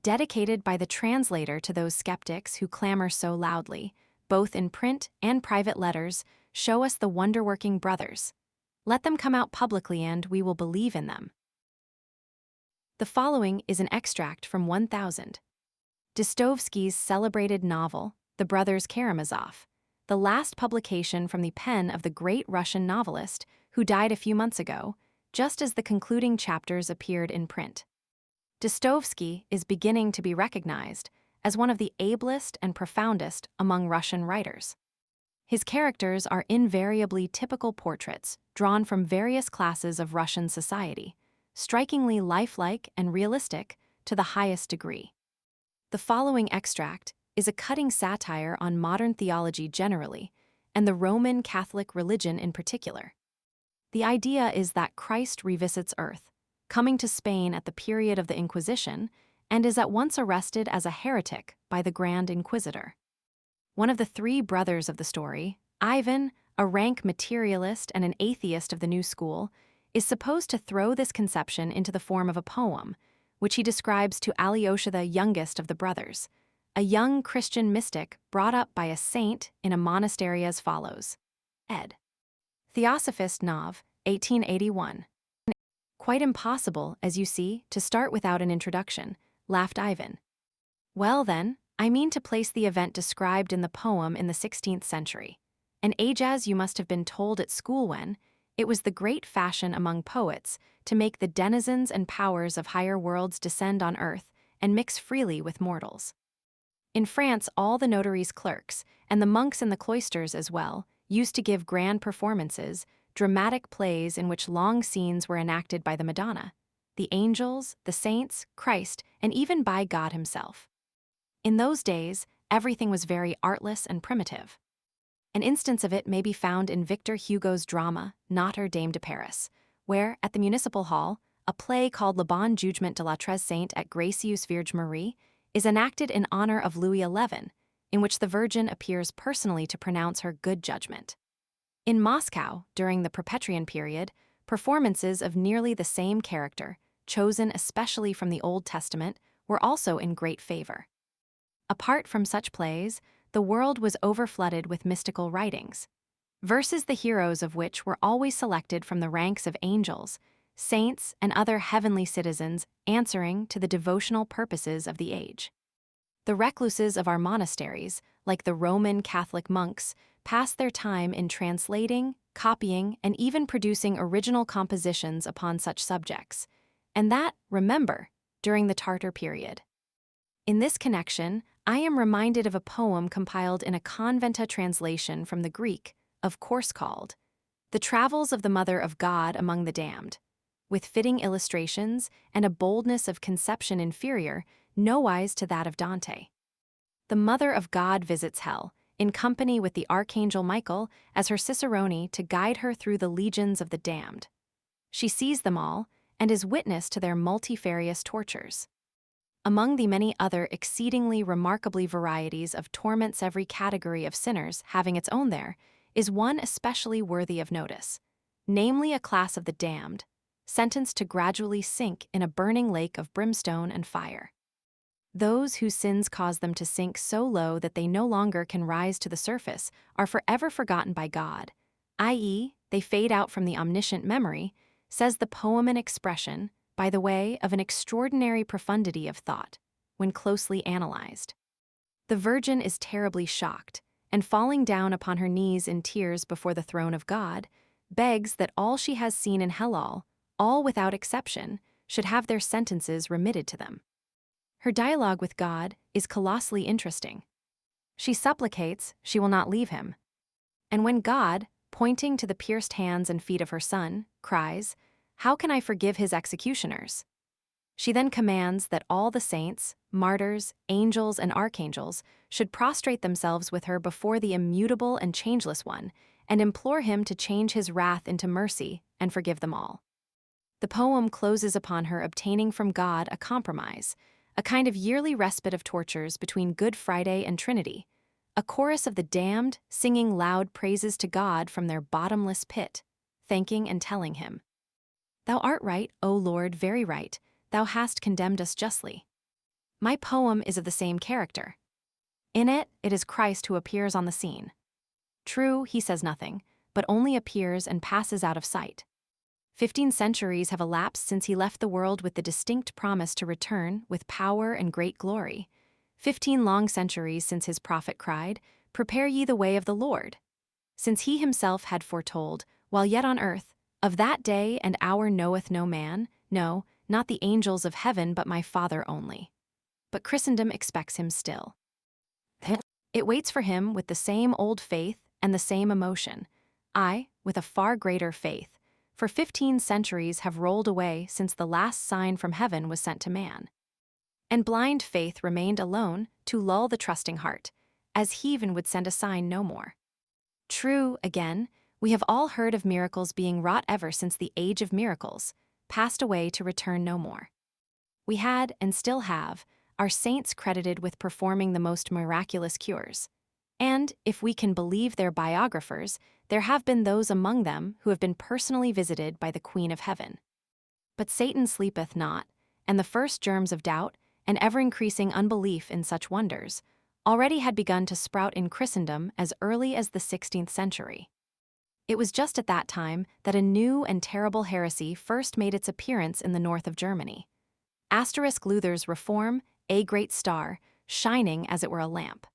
dedicated by the translator to those skeptics who clamor so loudly, both in print and private letters, show us the wonder-working brothers. Let them come out publicly and we will believe in them. The following is an extract from 1000. Dostoyevsky's celebrated novel, The Brothers Karamazov, the last publication from the pen of the great Russian novelist who died a few months ago, just as the concluding chapters appeared in print. Dostoyevsky is beginning to be recognized as one of the ablest and profoundest among Russian writers. His characters are invariably typical portraits drawn from various classes of Russian society, strikingly lifelike and realistic to the highest degree. The following extract is a cutting satire on modern theology generally, and the Roman Catholic religion in particular. The idea is that Christ revisits Earth, coming to Spain at the period of the Inquisition, and is at once arrested as a heretic by the Grand Inquisitor. One of the three brothers of the story, Ivan, a rank materialist and an atheist of the new school, is supposed to throw this conception into the form of a poem, which he describes to Alyosha, the youngest of the brothers, a young Christian mystic brought up by a saint in a monastery, as follows. Ed. Theosophist Nov, 1881. Quite impossible, as you see, to start without an introduction, laughed Ivan. Well then, I mean to place the event described in the poem in the 16th century, an age as you must have been told at school when, it was the great fashion among poets to make the denizens and powers of higher worlds descend on earth and mix freely with mortals. In France, all the notaries' clerks, and the monks in the cloisters as well, used to give grand performances, dramatic plays in which long scenes were enacted by the Madonna, the angels, the saints, Christ, and even by God himself. In those days, everything was very artless and primitive. An instance of it may be found in Victor Hugo's drama, Notre Dame de Paris, where, at the Municipal Hall, a play called Le Bon Jugement de la Très Sainte et Gracieuse Vierge Marie is enacted in honor of Louis XI, in which the Virgin appears personally to pronounce her good judgment. In Moscow, during the Perpetrian period, performances of nearly the same character, chosen especially from the Old Testament, were also in great favor. Apart from such plays, the world was overflooded with mystical writings, verses the heroes of which were always selected from the ranks of angels, saints, and other heavenly citizens answering to the devotional purposes of the age. The recluses of our monasteries, like the Roman Catholic monks, passed their time in translating, copying, and even producing original compositions upon such subjects, and that, remember, during the Tartar period. In this connection, I am reminded of a poem compiled in a conventa translation from the Greek, of course called The Travels of the Mother of God Among the Damned, with fitting illustrations and a boldness of conception inferior nowise to that of Dante. The Mother of God visits hell, in company with the Archangel Michael as her cicerone to guide her through the legions of the damned. She sees them all and is witness to their multifarious tortures. Among the many other exceedingly remarkably varieties of torments, every category of sinners having its own there, is one especially worthy of notice, namely a class of the damned, sentenced to gradually sink in a burning lake of brimstone and fire. Those whose sins cause them to sink so low that they no longer can rise to the surface are forever forgotten by God, i.e., they fade out from the omniscient memory, says the poem in expression, by the way of an extraordinary profundity of thought, when closely analyzed. The Virgin is terribly shocked, and falling down upon her knees in tears before the throne of God, begs that all she has seen in hell, all without exception, should have their sentences remitted to them. Her dialogue with God is colossally interesting. She supplicates she will not leave him. And when God, pointing to the pierced hands and feet of her Son, cries, "How can I forgive his executioners?" She then commands that all the saints, martyrs, angels, and archangels should prostrate themselves with her before the immutable and changeless one and implore him to change his wrath into mercy and forgive them all. The poem closes upon her obtaining from God a compromise, a kind of yearly respite of tortures between Good Friday and Trinity, a chorus of the damned singing loud praises to God from their bottomless pit, thanking and telling him, "Thou art right, O Lord, very right, thou hast condemned us justly." My poem is of the same character. In it, it is Christ who appears on the scene. True, he says nothing, but only appears and passes out of sight. 15 centuries have elapsed since he left the world with the distinct promise to return with power and great glory. 15 long centuries since his prophet cried, "Prepare ye the way of the Lord." Since he himself had foretold, while yet on earth, "Of that day and hour knoweth no man, no, not the angels of heaven but my Father only." But Christendom expects him still. It waits for him with the same old faith and the same emotion. I, with a far greater faith, for 15 centuries have rolled away since the last sign from heaven was sent to man. And blind faith remained alone to lull the trusting heart, as heaven would send a sign no more. True, again, we have all heard of miracles being wrought ever since the age of miracles, passed away to return no more. We had, and still have, our saints credited with performing the most miraculous cures. And, if we can believe their biographers, there have been those among them who have been personally visited by the Queen of Heaven. But Satan sleepeth not, and the first germs of doubt, and ever-increasing unbelief in such wonders, already had begun to sprout in Christendom as early as the 16th century. It was just at that time that a new and terrible heresy first made its appearance in the north of Germany. Luther's Reform, a great star, shining as it were a lamp,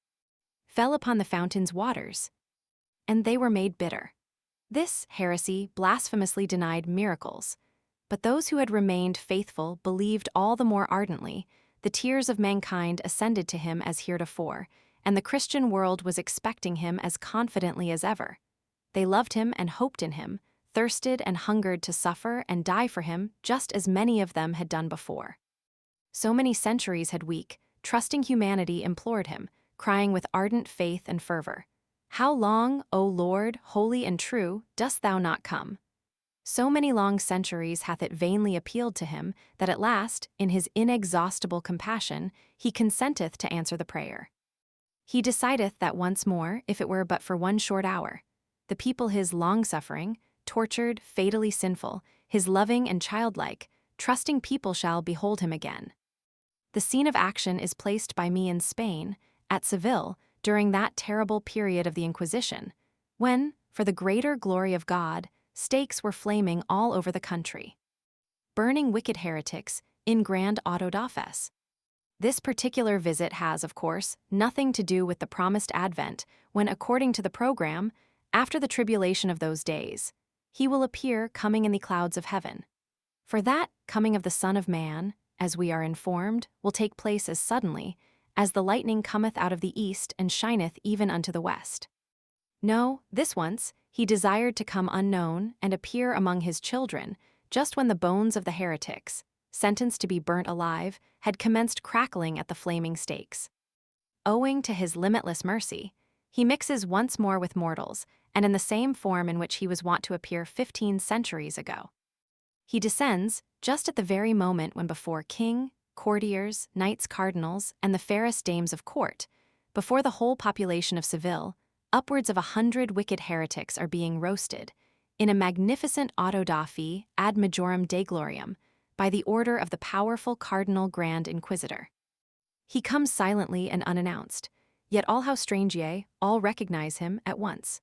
fell upon the fountain's waters, and they were made bitter. This heresy blasphemously denied miracles, but those who had remained faithful believed all the more ardently. The tears of mankind ascended to him as heretofore, and the Christian world was expecting him as confidently as ever. They loved him and hoped in him, thirsted and hungered to suffer and die for him just as many of them had done before. So many centuries had weak, trusting humanity implored him, crying with ardent faith and fervor, "How long, O Lord, holy and true, dost thou not come?" So many long centuries hath it vainly appealed to him that at last, in his inexhaustible compassion, he consenteth to answer the prayer. He decideth that once more, if it were but for one short hour, the people his long-suffering, tortured, fatally sinful, his loving and childlike, trusting people shall behold him again. The scene of action is placed by me in Spain, at Seville, during that terrible period of the Inquisition, when, for the greater glory of God, stakes were flaming all over the country, burning wicked heretics in Grand Autodafes. This particular visit has, of course, nothing to do with the promised advent, when, according to the program, after the tribulation of those days, he will appear coming in the clouds of heaven. For that coming of the Son of Man, as we are informed, will take place as suddenly as the lightning cometh out of the east and shineth even unto the west. No, this once, he desired to come unknown and appear among his children, just when the bones of the heretics, sentenced to be burnt alive, had commenced crackling at the flaming stakes. Owing to his limitless mercy, he mixes once more with mortals, and in the same form in which he was wont to appear 15 centuries ago. He descends just at the very moment when before king, courtiers, knights cardinals, and the fairest dames of court, before the whole population of Seville, upwards of 100 wicked heretics are being roasted, in a magnificent auto da fe ad majorem Dei gloriam, by the order of the powerful Cardinal Grand Inquisitor. He comes silently and unannounced, yet all how strange ye, all recognize him at once.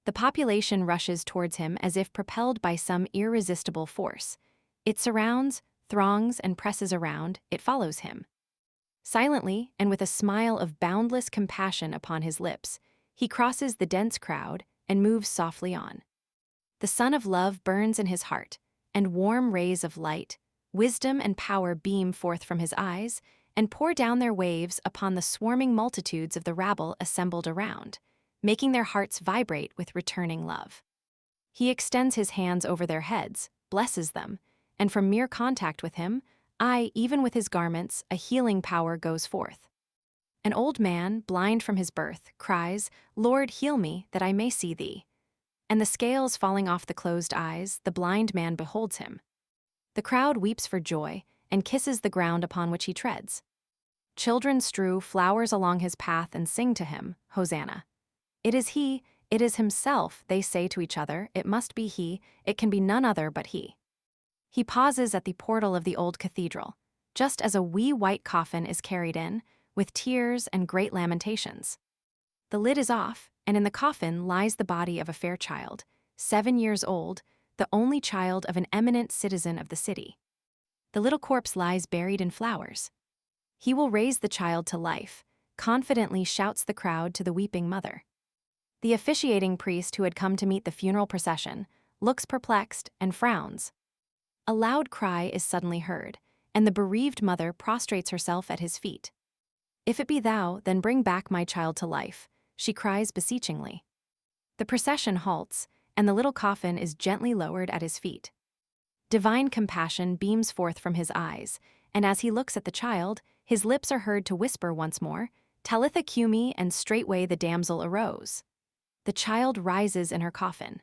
The population rushes towards him as if propelled by some irresistible force. It surrounds, throngs, and presses around, it follows him. Silently, and with a smile of boundless compassion upon his lips, he crosses the dense crowd and moves softly on. The sun of love burns in his heart, and warm rays of light, wisdom and power beam forth from his eyes and pour down their waves upon the swarming multitudes of the rabble assembled around, making their hearts vibrate with returning love. He extends his hands over their heads, blesses them, and from mere contact with him, even with his garments, a healing power goes forth. An old man, blind from his birth, cries, "Lord, heal me, that I may see thee." And the scales falling off the closed eyes, the blind man beholds him. The crowd weeps for joy and kisses the ground upon which he treads. Children strew flowers along his path and sing to him, "Hosanna." It is he, it is himself, they say to each other, it must be he, it can be none other but he. He pauses at the portal of the old cathedral, just as a wee white coffin is carried in, with tears and great lamentations. The lid is off, and in the coffin lies the body of a fair child, 7 years old, the only child of an eminent citizen of the city. The little corpse lies buried in flowers. "He will raise the child to life," confidently shouts the crowd to the weeping mother. The officiating priest who had come to meet the funeral procession looks perplexed and frowns. A loud cry is suddenly heard, and the bereaved mother prostrates herself at his feet. "If it be thou, then bring back my child to life," she cries beseechingly. The procession halts, and the little coffin is gently lowered at his feet. Divine compassion beams forth from his eyes, and as he looks at the child, his lips are heard to whisper once more, "Talitha cumi," and straightway the damsel arose. The child rises in her coffin.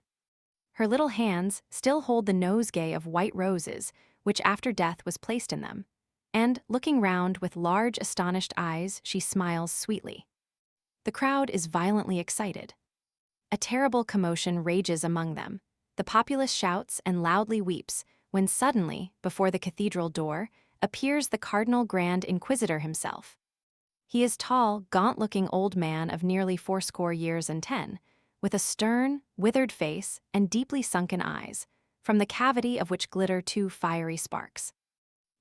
Her little hands still hold the nosegay of white roses, which after death was placed in them, and, looking round with large astonished eyes, she smiles sweetly. The crowd is violently excited. A terrible commotion rages among them. The populace shouts and loudly weeps, when suddenly, before the cathedral door, appears the Cardinal Grand Inquisitor himself. He is tall, gaunt-looking old man of nearly 80 with a stern, withered face and deeply sunken eyes, from the cavity of which glitter 2 fiery sparks.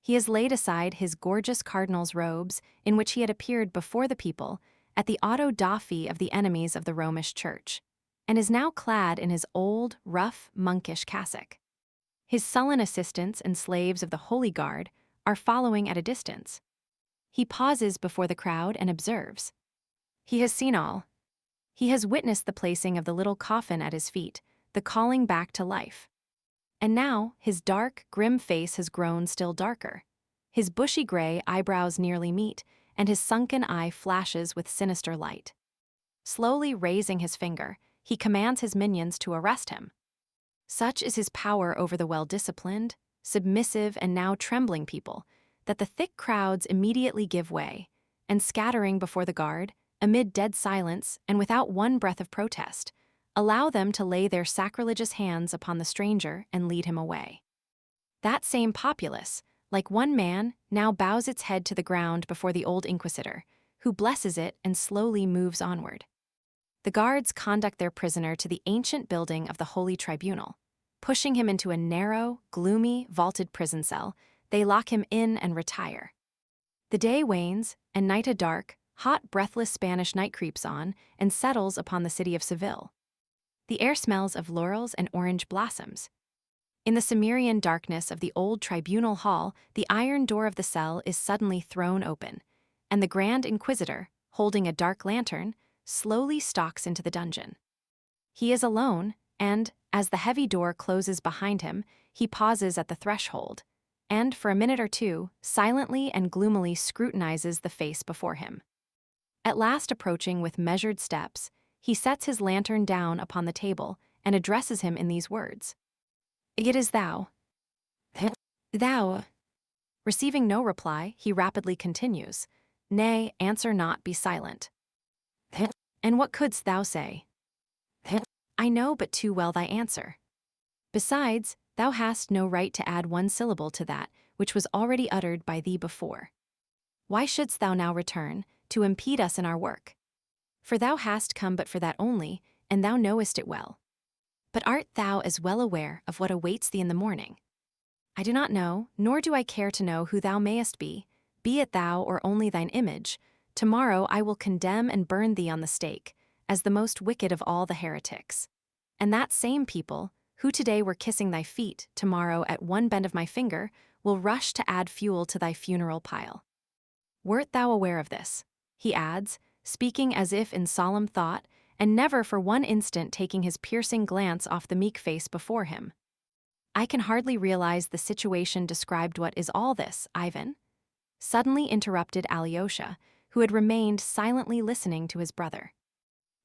He has laid aside his gorgeous cardinal's robes in which he had appeared before the people at the auto da fe of the enemies of the Romish Church, and is now clad in his old, rough, monkish cassock. His sullen assistants and slaves of the Holy Guard are following at a distance. He pauses before the crowd and observes. He has seen all. He has witnessed the placing of the little coffin at his feet, the calling back to life. And now his dark, grim face has grown still darker. His bushy gray eyebrows nearly meet, and his sunken eye flashes with sinister light. Slowly raising his finger, he commands his minions to arrest him. Such is his power over the well-disciplined, submissive, and now trembling people, that the thick crowds immediately give way, and scattering before the guard, amid dead silence and without one breath of protest, allow them to lay their sacrilegious hands upon the stranger and lead him away. That same populace, like one man, now bows its head to the ground before the old inquisitor, who blesses it and slowly moves onward. The guards conduct their prisoner to the ancient building of the Holy Tribunal. Pushing him into a narrow, gloomy, vaulted prison cell, they lock him in and retire. The day wanes, and night a dark, hot, breathless Spanish night creeps on and settles upon the city of Seville. The air smells of laurels and orange blossoms. In the Cimmerian darkness of the old tribunal hall, the iron door of the cell is suddenly thrown open, and the Grand Inquisitor, holding a dark lantern, slowly stalks into the dungeon. He is alone, and, as the heavy door closes behind him, he pauses at the threshold, and for a minute or two, silently and gloomily scrutinizes the face before him. At last approaching with measured steps, he sets his lantern down upon the table and addresses him in these words. "It is thou." "Thou." Receiving no reply, he rapidly continues, "Nay, answer not, be silent." "And what couldst thou say?" "I know but too well thy answer. Besides, thou hast no right to add one syllable to that which was already uttered by thee before. Why shouldst thou now return, to impede us in our work? For thou hast come but for that only, and thou knowest it well. But art thou as well aware of what awaits thee in the morning? I do not know, nor do I care to know who thou mayest be it thou or only thine image. Tomorrow I will condemn and burn thee on the stake, as the most wicked of all the heretics. And that same people, who today were kissing thy feet, tomorrow at one bend of my finger, will rush to add fuel to thy funeral pile. Wert thou aware of this?" he adds, speaking as if in solemn thought, and never for one instant taking his piercing glance off the meek face before him. "I can hardly realize the situation described. What is all this, Ivan?" suddenly interrupted Alyosha, who had remained silently listening to his brother.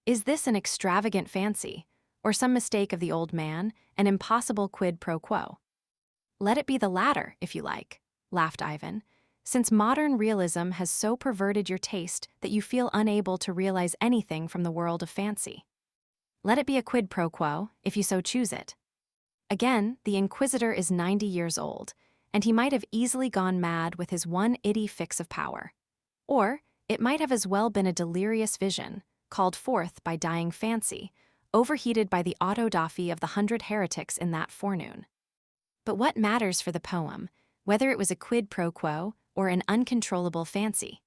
"Is this an extravagant fancy, or some mistake of the old man, an impossible quid pro quo?" "Let it be the latter, if you like," laughed Ivan, "since modern realism has so perverted your taste that you feel unable to realize anything from the world of fancy. Let it be a quid pro quo, if you so choose it." Again, the Inquisitor is 90 years old, and he might have easily gone mad with his one itty fix of power. Or it might have as well been a delirious vision, called forth by dying fancy, overheated by the auto-da-fé of the 100 heretics in that forenoon. But what matters for the poem, whether it was a quid pro quo or an uncontrollable fancy?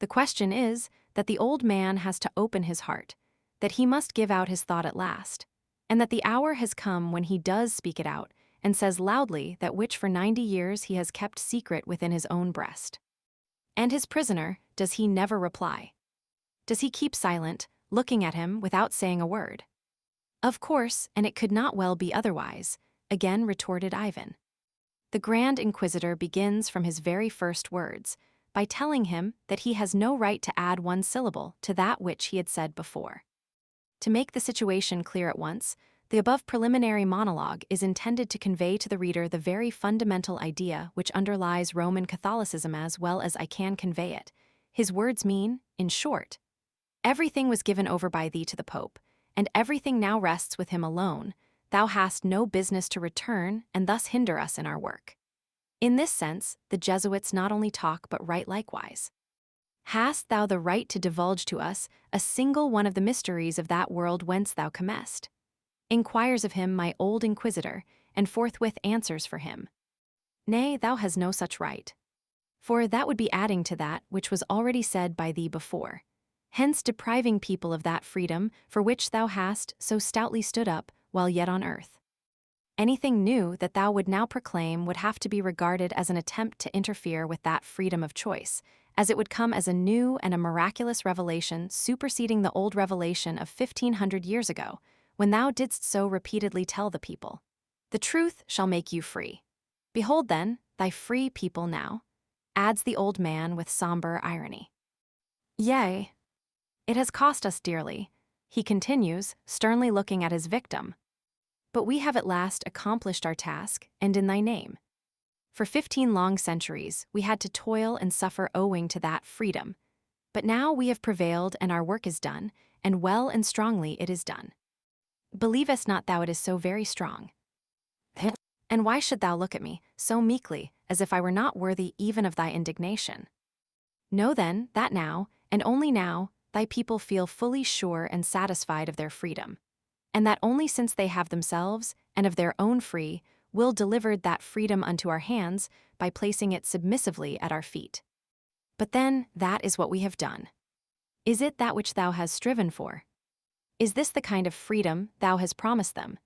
The question is that the old man has to open his heart, that he must give out his thought at last, and that the hour has come when he does speak it out and says loudly that which for 90 years he has kept secret within his own breast. And his prisoner, does he never reply? Does he keep silent, looking at him without saying a word? Of course, and it could not well be otherwise, again retorted Ivan. The Grand Inquisitor begins from his very first words, by telling him that he has no right to add one syllable to that which he had said before. To make the situation clear at once, the above preliminary monologue is intended to convey to the reader the very fundamental idea which underlies Roman Catholicism as well as I can convey it. His words mean, in short, everything was given over by thee to the Pope, and everything now rests with him alone. Thou hast no business to return and thus hinder us in our work. In this sense, the Jesuits not only talk but write likewise. Hast thou the right to divulge to us a single one of the mysteries of that world whence thou comest? Inquires of him my old Inquisitor, and forthwith answers for him. Nay, thou hast no such right. For that would be adding to that which was already said by thee before, hence depriving people of that freedom for which thou hast so stoutly stood up while yet on earth. Anything new that thou would now proclaim would have to be regarded as an attempt to interfere with that freedom of choice, as it would come as a new and a miraculous revelation superseding the old revelation of 1500 years ago, when thou didst so repeatedly tell the people, the truth shall make you free. Behold then, thy free people now, adds the old man with somber irony. Yea, it has cost us dearly, he continues, sternly looking at his victim. But we have at last accomplished our task, and in thy name. For 15 long centuries, we had to toil and suffer owing to that freedom. But now we have prevailed and our work is done, and well and strongly it is done. Believest not thou it is so very strong? And why should thou look at me, so meekly, as if I were not worthy even of thy indignation? Know then, that now, and only now, thy people feel fully sure and satisfied of their freedom, and that only since they have themselves, and of their own free, will delivered that freedom unto our hands by placing it submissively at our feet. But then, that is what we have done. Is it that which thou hast striven for? Is this the kind of freedom thou hast promised them?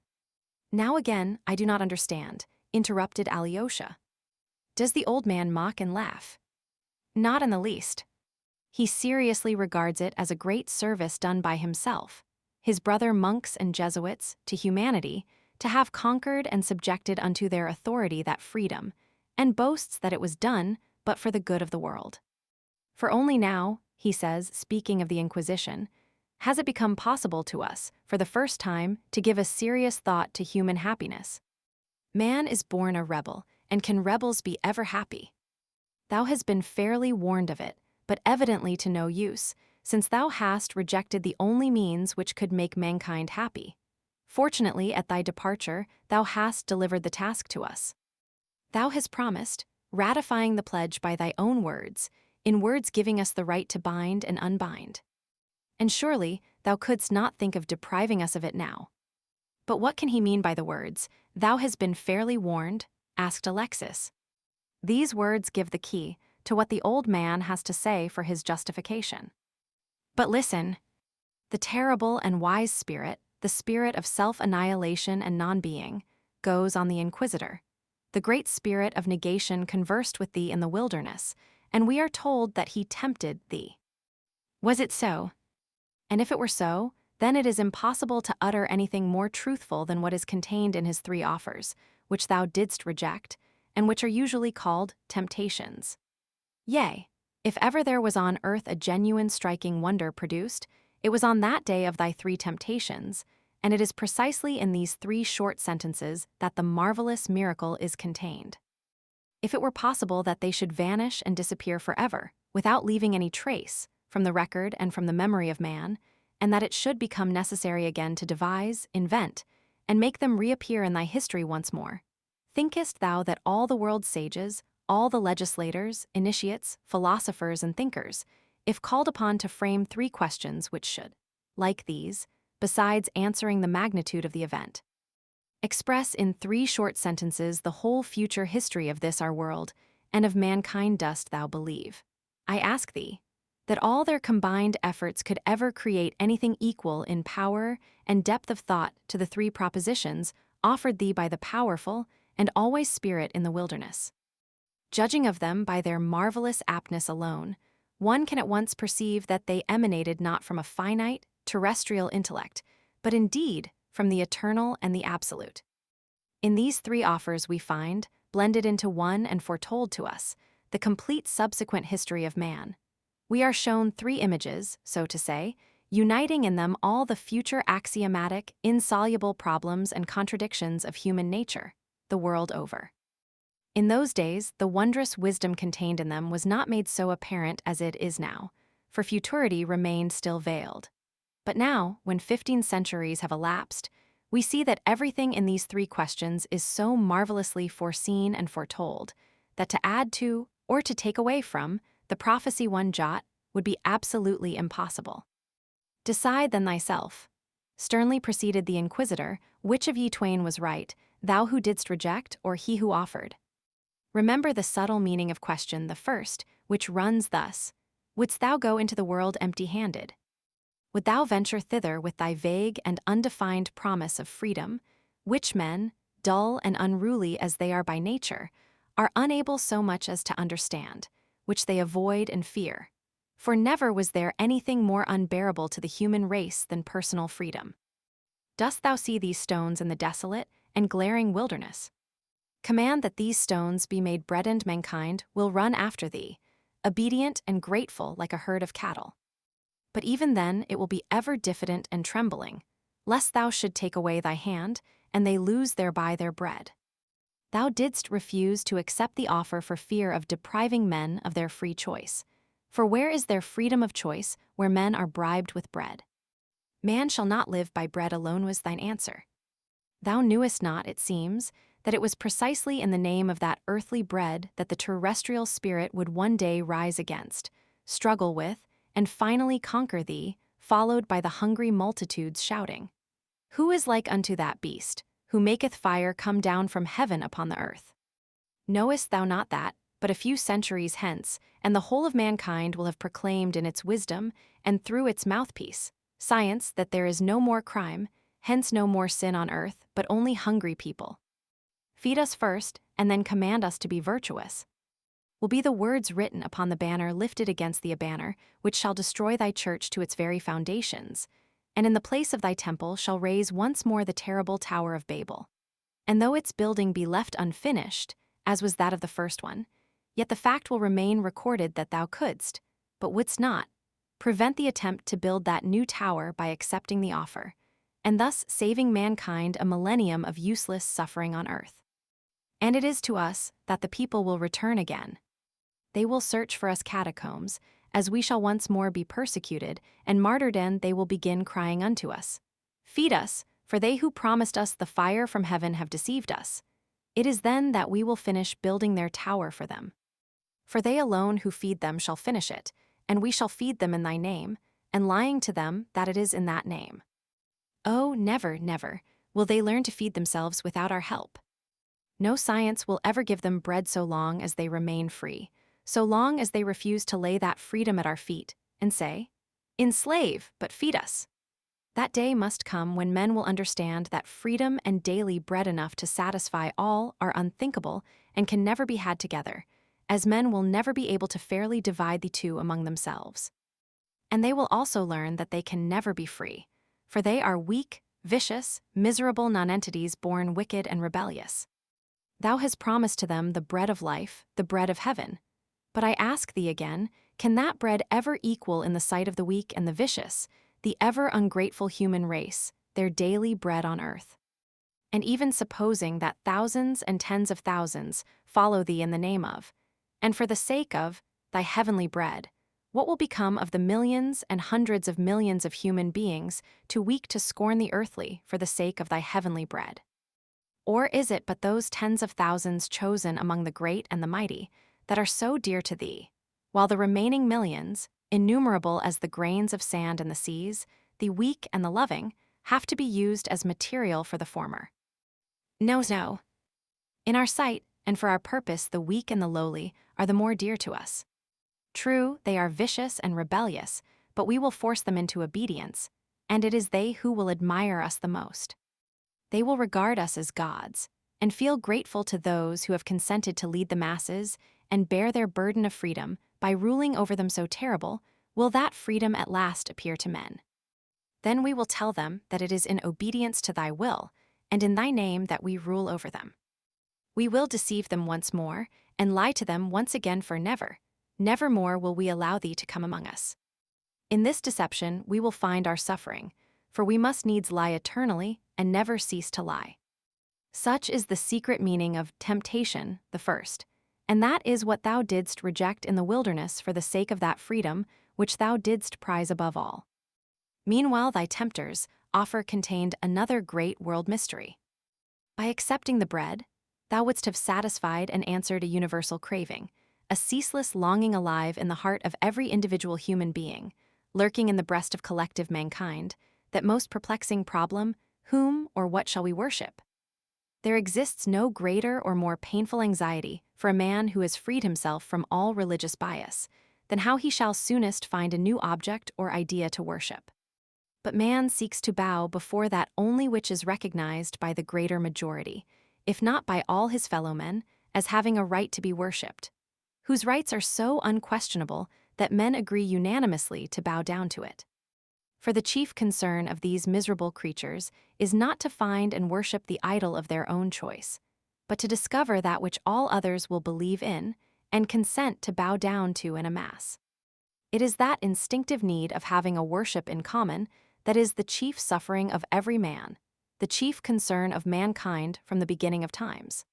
Now again, I do not understand, interrupted Alyosha. Does the old man mock and laugh? Not in the least. He seriously regards it as a great service done by himself, his brother monks and Jesuits, to humanity, to have conquered and subjected unto their authority that freedom, and boasts that it was done but for the good of the world. For only now, he says, speaking of the Inquisition, has it become possible to us, for the first time, to give a serious thought to human happiness. Man is born a rebel, and can rebels be ever happy? Thou hast been fairly warned of it, but evidently to no use, since thou hast rejected the only means which could make mankind happy. Fortunately, at thy departure, thou hast delivered the task to us. Thou hast promised, ratifying the pledge by thy own words, in words giving us the right to bind and unbind. And surely, thou couldst not think of depriving us of it now. But what can he mean by the words, thou hast been fairly warned? Asked Alexis. These words give the key to what the old man has to say for his justification. But listen, the terrible and wise spirit, the spirit of self-annihilation and non-being, goes on the Inquisitor. The great spirit of negation conversed with thee in the wilderness, and we are told that he tempted thee. Was it so? And if it were so, then it is impossible to utter anything more truthful than what is contained in his 3 offers, which thou didst reject, and which are usually called temptations. Yea, if ever there was on earth a genuine striking wonder produced, it was on that day of thy 3 temptations, and it is precisely in these 3 short sentences that the marvelous miracle is contained. If it were possible that they should vanish and disappear forever, without leaving any trace, from the record and from the memory of man, and that it should become necessary again to devise, invent, and make them reappear in thy history once more, Thinkest thou that all the world's sages, all the legislators, initiates, philosophers, and thinkers, if called upon to frame 3 questions which should, like these, besides answering the magnitude of the event, express in 3 short sentences the whole future history of this our world, and of mankind, dost thou believe, I ask thee, that all their combined efforts could ever create anything equal in power and depth of thought to the 3 propositions offered thee by the powerful and always Spirit in the wilderness? Judging of them by their marvelous aptness alone, one can at once perceive that they emanated not from a finite, terrestrial intellect, but indeed from the eternal and the absolute. In these 3 offers we find, blended into one and foretold to us, the complete subsequent history of man. We are shown 3 images, so to say, uniting in them all the future axiomatic, insoluble problems and contradictions of human nature, the world over. In those days, the wondrous wisdom contained in them was not made so apparent as it is now, for futurity remained still veiled. But now, when 15 centuries have elapsed, we see that everything in these 3 questions is so marvelously foreseen and foretold, that to add to, or to take away from, the prophecy one jot would be absolutely impossible. Decide then thyself, sternly proceeded the Inquisitor, which of ye twain was right, thou who didst reject, or he who offered? Remember the subtle meaning of question the first, which runs thus: wouldst thou go into the world empty-handed? Would thou venture thither with thy vague and undefined promise of freedom, which men, dull and unruly as they are by nature, are unable so much as to understand, which they avoid and fear? For never was there anything more unbearable to the human race than personal freedom. Dost thou see these stones in the desolate and glaring wilderness? Command that these stones be made bread, and mankind will run after thee, obedient and grateful like a herd of cattle. But even then it will be ever diffident and trembling, lest thou should take away thy hand, and they lose thereby their bread. Thou didst refuse to accept the offer for fear of depriving men of their free choice. For where is there freedom of choice where men are bribed with bread? Man shall not live by bread alone, was thine answer. Thou knewest not, it seems, that it was precisely in the name of that earthly bread that the terrestrial spirit would one day rise against, struggle with, and finally conquer thee, followed by the hungry multitudes shouting, "Who is like unto that beast, who maketh fire come down from heaven upon the earth?" Knowest thou not that, but a few centuries hence, and the whole of mankind will have proclaimed in its wisdom, and through its mouthpiece, science, that there is no more crime, hence no more sin on earth, but only hungry people? Feed us first, and then command us to be virtuous, will be the words written upon the banner lifted against thee, a banner which shall destroy thy church to its very foundations, and in the place of thy temple shall raise once more the terrible Tower of Babel. And though its building be left unfinished, as was that of the first one, yet the fact will remain recorded that thou couldst, but wouldst not, prevent the attempt to build that new tower by accepting the offer, and thus saving mankind a millennium of useless suffering on earth. And it is to us that the people will return again. They will search for us catacombs, as we shall once more be persecuted, and martyred, and they will begin crying unto us, "Feed us, for they who promised us the fire from heaven have deceived us." It is then that we will finish building their tower for them. For they alone who feed them shall finish it, and we shall feed them in thy name, and lying to them that it is in that name. Oh, never, never, will they learn to feed themselves without our help. No science will ever give them bread so long as they remain free, so long as they refuse to lay that freedom at our feet, and say, "Enslave, but feed us." That day must come when men will understand that freedom and daily bread enough to satisfy all are unthinkable and can never be had together, as men will never be able to fairly divide the two among themselves. And they will also learn that they can never be free, for they are weak, vicious, miserable nonentities born wicked and rebellious. Thou hast promised to them the bread of life, the bread of heaven. But I ask thee again, can that bread ever equal in the sight of the weak and the vicious, the ever ungrateful human race, their daily bread on earth? And even supposing that thousands and tens of thousands follow thee in the name of, and for the sake of, thy heavenly bread, what will become of the millions and hundreds of millions of human beings too weak to scorn the earthly for the sake of thy heavenly bread? Or is it but those tens of thousands chosen among the great and the mighty that are so dear to thee, while the remaining millions, innumerable as the grains of sand in the seas, the weak and the loving, have to be used as material for the former? No, no. In our sight, and for our purpose, the weak and the lowly are the more dear to us. True, they are vicious and rebellious, but we will force them into obedience, and it is they who will admire us the most. They will regard us as gods, and feel grateful to those who have consented to lead the masses and bear their burden of freedom by ruling over them so terrible, will that freedom at last appear to men. Then we will tell them that it is in obedience to thy will, and in thy name that we rule over them. We will deceive them once more, and lie to them once again for never. Never more will we allow thee to come among us. In this deception we will find our suffering, for we must needs lie eternally and never cease to lie. Such is the secret meaning of temptation, the first, and that is what thou didst reject in the wilderness for the sake of that freedom which thou didst prize above all. Meanwhile thy tempter's offer contained another great world mystery. By accepting the bread, thou wouldst have satisfied and answered a universal craving, a ceaseless longing alive in the heart of every individual human being, lurking in the breast of collective mankind, that most perplexing problem, whom or what shall we worship? There exists no greater or more painful anxiety for a man who has freed himself from all religious bias than how he shall soonest find a new object or idea to worship. But man seeks to bow before that only which is recognized by the greater majority, if not by all his fellow men, as having a right to be worshipped, whose rights are so unquestionable that men agree unanimously to bow down to it. For the chief concern of these miserable creatures is not to find and worship the idol of their own choice, but to discover that which all others will believe in and consent to bow down to in a mass. It is that instinctive need of having a worship in common that is the chief suffering of every man, the chief concern of mankind from the beginning of times.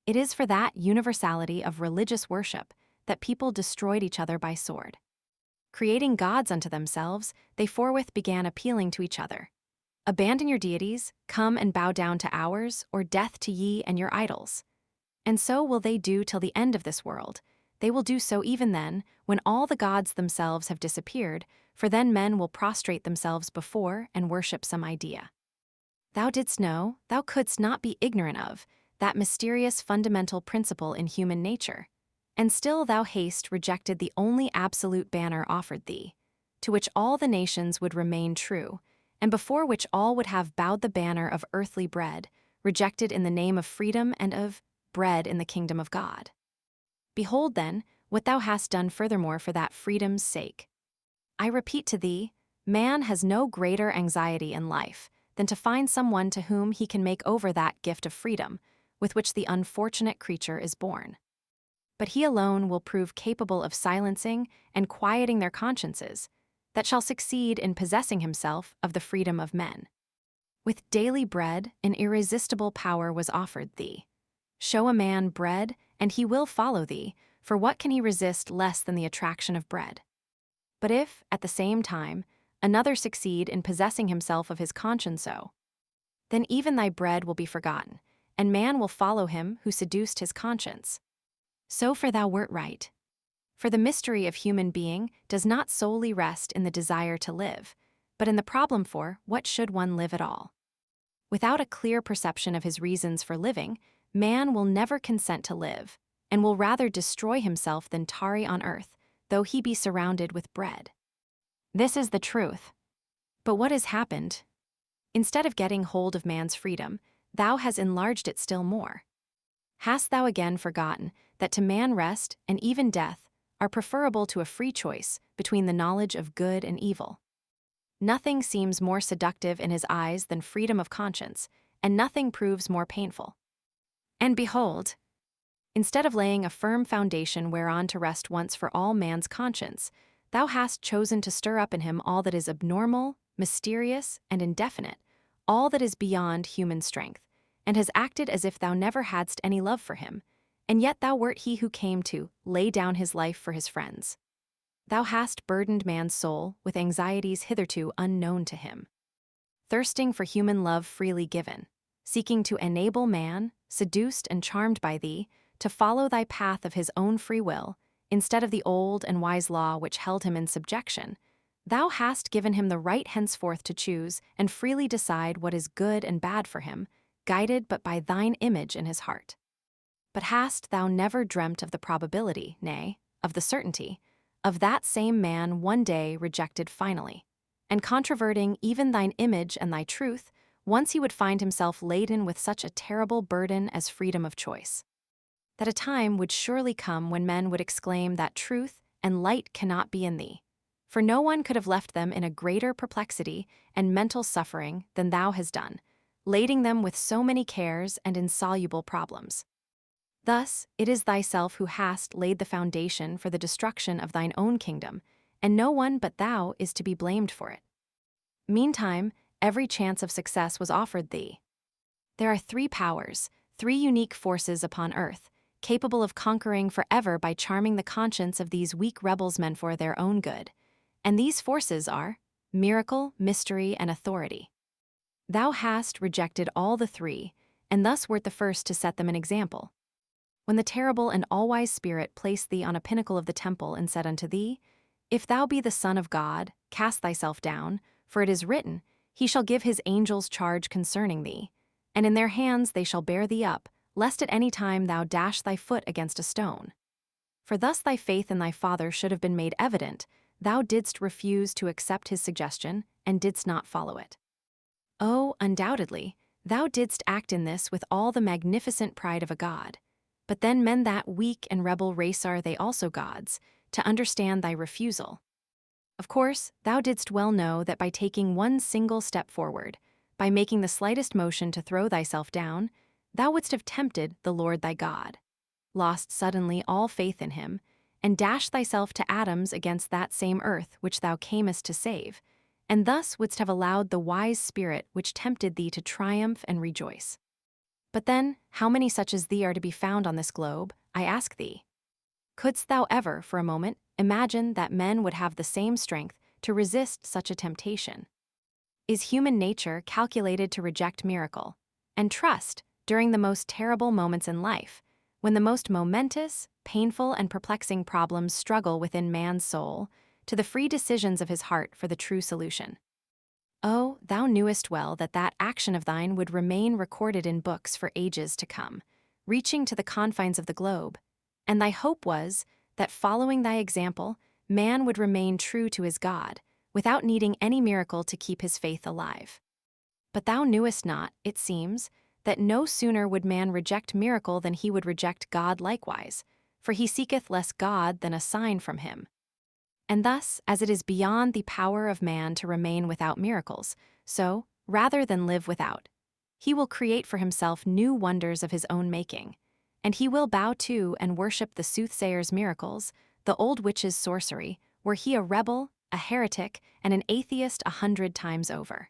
It is for that universality of religious worship that people destroyed each other by sword. Creating gods unto themselves, they forthwith began appealing to each other. Abandon your deities, come and bow down to ours, or death to ye and your idols. And so will they do till the end of this world. They will do so even then, when all the gods themselves have disappeared, for then men will prostrate themselves before and worship some idea. Thou didst know, thou couldst not be ignorant of, that mysterious fundamental principle in human nature, and still thou hast rejected the only absolute banner offered thee, to which all the nations would remain true, and before which all would have bowed the banner of earthly bread, rejected in the name of freedom and of bread in the kingdom of God. Behold, then, what thou hast done furthermore for that freedom's sake. I repeat to thee, man has no greater anxiety in life than to find someone to whom he can make over that gift of freedom with which the unfortunate creature is born. But he alone will prove capable of silencing and quieting their consciences, that shall succeed in possessing himself of the freedom of men. With daily bread, an irresistible power was offered thee. Show a man bread, and he will follow thee, for what can he resist less than the attraction of bread? But if, at the same time, another succeed in possessing himself of his conscience so, then even thy bread will be forgotten, and man will follow him who seduced his conscience. So for thou wert right. For the mystery of human being does not solely rest in the desire to live, but in the problem for what should one live at all. Without a clear perception of his reasons for living, man will never consent to live, and will rather destroy himself than tarry on earth, though he be surrounded with bread. This is the truth. But what has happened? Instead of getting hold of man's freedom, thou hast enlarged it still more. Hast thou again forgotten that to man rest and even death are preferable to a free choice between the knowledge of good and evil? Nothing seems more seductive in his eyes than freedom of conscience, and nothing proves more painful. And behold, instead of laying a firm foundation whereon to rest once for all man's conscience, thou hast chosen to stir up in him all that is abnormal, mysterious, and indefinite, all that is beyond human strength, and has acted as if thou never hadst any love for him, and yet thou wert he who came to lay down his life for his friends. Thou hast burdened man's soul with anxieties hitherto unknown to him. Thirsting for human love freely given, seeking to enable man, seduced and charmed by thee, to follow thy path of his own free will, instead of the old and wise law which held him in subjection, thou hast given him the right henceforth to choose and freely decide what is good and bad for him, guided but by thine image in his heart. But hast thou never dreamt of the probability, nay, of the certainty, of that same man one day rejected finally, and controverting even thine image and thy truth, once he would find himself laden with such a terrible burden as freedom of choice? That a time would surely come when men would exclaim that truth and light cannot be in thee, for no one could have left them in a greater perplexity and mental suffering than thou hast done, lading them with so many cares and insoluble problems. Thus, it is thyself who hast laid the foundation for the destruction of thine own kingdom, and no one but thou is to be blamed for it. Meantime, every chance of success was offered thee. There are three powers, three unique forces upon earth, capable of conquering forever by charming the conscience of these weak rebels men for their own good, and these forces are miracle, mystery, and authority. Thou hast rejected all the three, and thus wert the first to set them an example. When the terrible and all-wise Spirit placed thee on a pinnacle of the temple and said unto thee, If thou be the Son of God, cast thyself down, for it is written, He shall give his angels charge concerning thee, and in their hands they shall bear thee up, lest at any time thou dash thy foot against a stone. For thus thy faith in thy Father should have been made evident, thou didst refuse to accept his suggestion, and didst not follow it. Oh, undoubtedly, thou didst act in this with all the magnificent pride of a god. But then men that weak and rebel race are they also gods, to understand thy refusal. Of course, thou didst well know that by taking one single step forward, by making the slightest motion to throw thyself down, thou wouldst have tempted the Lord thy God, lost suddenly all faith in him, and dashed thyself to atoms against that same earth which thou camest to save, and thus wouldst have allowed the wise Spirit which tempted thee to triumph and rejoice. But then, how many such as thee are to be found on this globe, I ask thee? Couldst thou ever, for a moment, imagine that men would have the same strength to resist such a temptation? Is human nature calculated to reject miracle, and trust, during the most terrible moments in life, when the most momentous, painful, and perplexing problems struggle within man's soul, to the free decisions of his heart for the true solution? Oh, thou knewest well that that action of thine would remain recorded in books for ages to come, reaching to the confines of the globe, and thy hope was that following thy example, man would remain true to his God, without needing any miracle to keep his faith alive. But thou knewest not, it seems, that no sooner would man reject miracle than he would reject God likewise, for he seeketh less God than a sign from him. And thus, as it is beyond the power of man to remain without miracles, so, rather than live without, he will create for himself new wonders of his own making, and he will bow to and worship the soothsayer's miracles, the old witch's sorcery, were he a rebel, a heretic, and an atheist 100 times over.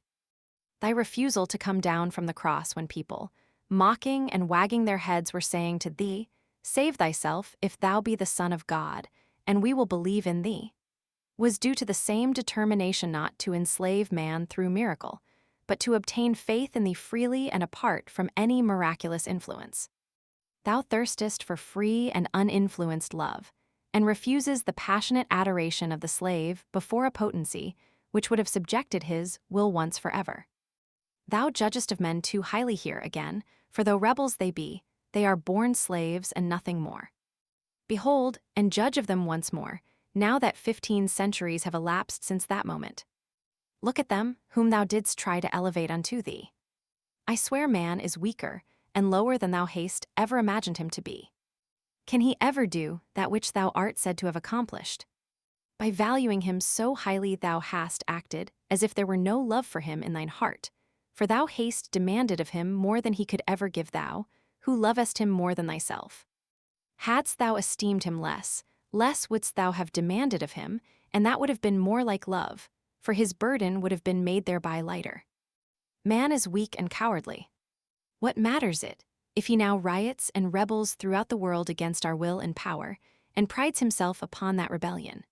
Thy refusal to come down from the cross when people, mocking and wagging their heads, were saying to thee, Save thyself if thou be the Son of God, and we will believe in thee, was due to the same determination not to enslave man through miracle, but to obtain faith in thee freely and apart from any miraculous influence. Thou thirstest for free and uninfluenced love, and refuses the passionate adoration of the slave before a potency which would have subjected his will once forever. Thou judgest of men too highly here again, for though rebels they be, they are born slaves and nothing more. Behold, and judge of them once more, now that 15 centuries have elapsed since that moment. Look at them, whom thou didst try to elevate unto thee. I swear man is weaker and lower than thou hast ever imagined him to be. Can he ever do that which thou art said to have accomplished? By valuing him so highly thou hast acted as if there were no love for him in thine heart, for thou hast demanded of him more than he could ever give thou, who lovest him more than thyself. Hadst thou esteemed him less wouldst thou have demanded of him, and that would have been more like love, for his burden would have been made thereby lighter. Man is weak and cowardly. What matters it, if he now riots and rebels throughout the world against our will and power, and prides himself upon that rebellion?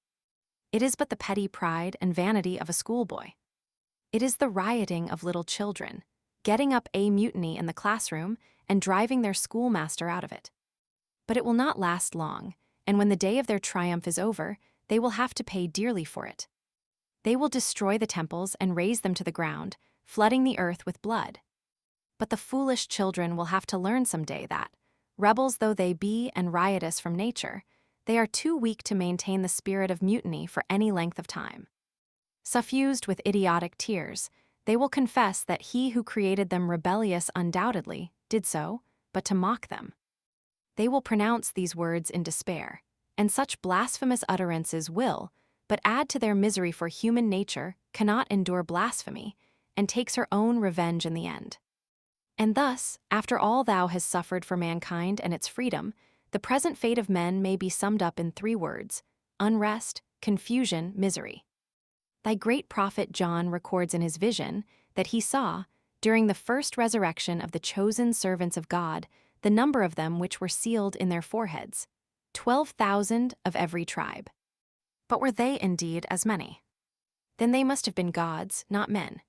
It is but the petty pride and vanity of a schoolboy. It is the rioting of little children, getting up a mutiny in the classroom and driving their schoolmaster out of it. But it will not last long, and when the day of their triumph is over, they will have to pay dearly for it. They will destroy the temples and raze them to the ground, flooding the earth with blood. But the foolish children will have to learn someday that, rebels though they be and riotous from nature, they are too weak to maintain the spirit of mutiny for any length of time. Suffused with idiotic tears, they will confess that he who created them rebellious undoubtedly did so, but to mock them. They will pronounce these words in despair, and such blasphemous utterances will but add to their misery, for human nature cannot endure blasphemy, and takes her own revenge in the end. And thus, after all thou hast suffered for mankind and its freedom, the present fate of men may be summed up in 3 words: unrest, confusion, misery. Thy great prophet John records in his vision that he saw, during the first resurrection of the chosen servants of God, the number of them which were sealed in their foreheads, 12,000 of every tribe. But were they indeed as many? Then they must have been gods, not men.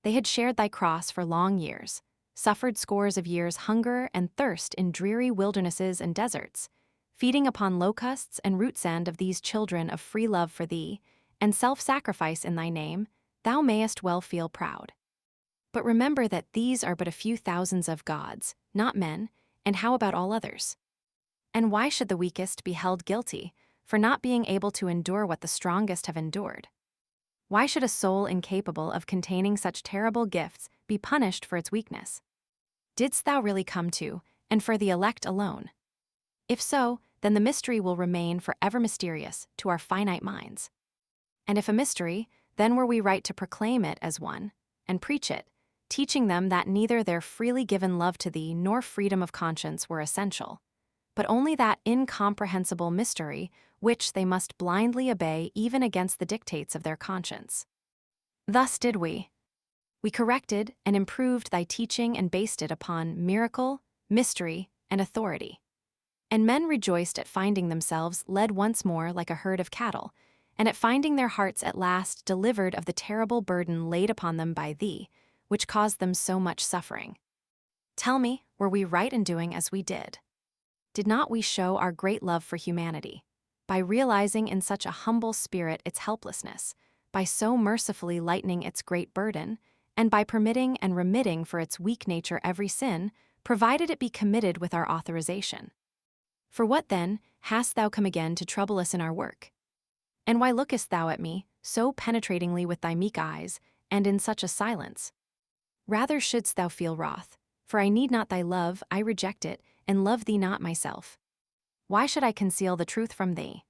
They had shared thy cross for long years, suffered scores of years hunger and thirst in dreary wildernesses and deserts, feeding upon locusts and root sand of these children of free love for thee, and self-sacrifice in thy name, thou mayest well feel proud. But remember that these are but a few thousands of gods, not men, and how about all others? And why should the weakest be held guilty for not being able to endure what the strongest have endured? Why should a soul incapable of containing such terrible gifts be punished for its weakness? Didst thou really come to, and for the elect alone? If so, then the mystery will remain forever mysterious to our finite minds. And if a mystery, then were we right to proclaim it as one, and preach it, teaching them that neither their freely given love to thee nor freedom of conscience were essential, but only that incomprehensible mystery which they must blindly obey even against the dictates of their conscience. Thus did we. We corrected and improved thy teaching and based it upon miracle, mystery, and authority. And men rejoiced at finding themselves led once more like a herd of cattle, and at finding their hearts at last delivered of the terrible burden laid upon them by thee, which caused them so much suffering. Tell me, were we right in doing as we did? Did not we show our great love for humanity, by realizing in such a humble spirit its helplessness, by so mercifully lightening its great burden, and by permitting and remitting for its weak nature every sin, provided it be committed with our authorization? For what then hast thou come again to trouble us in our work? And why lookest thou at me so penetratingly with thy meek eyes, and in such a silence? Rather shouldst thou feel wroth, for I need not thy love, I reject it, and love thee not myself. Why should I conceal the truth from thee?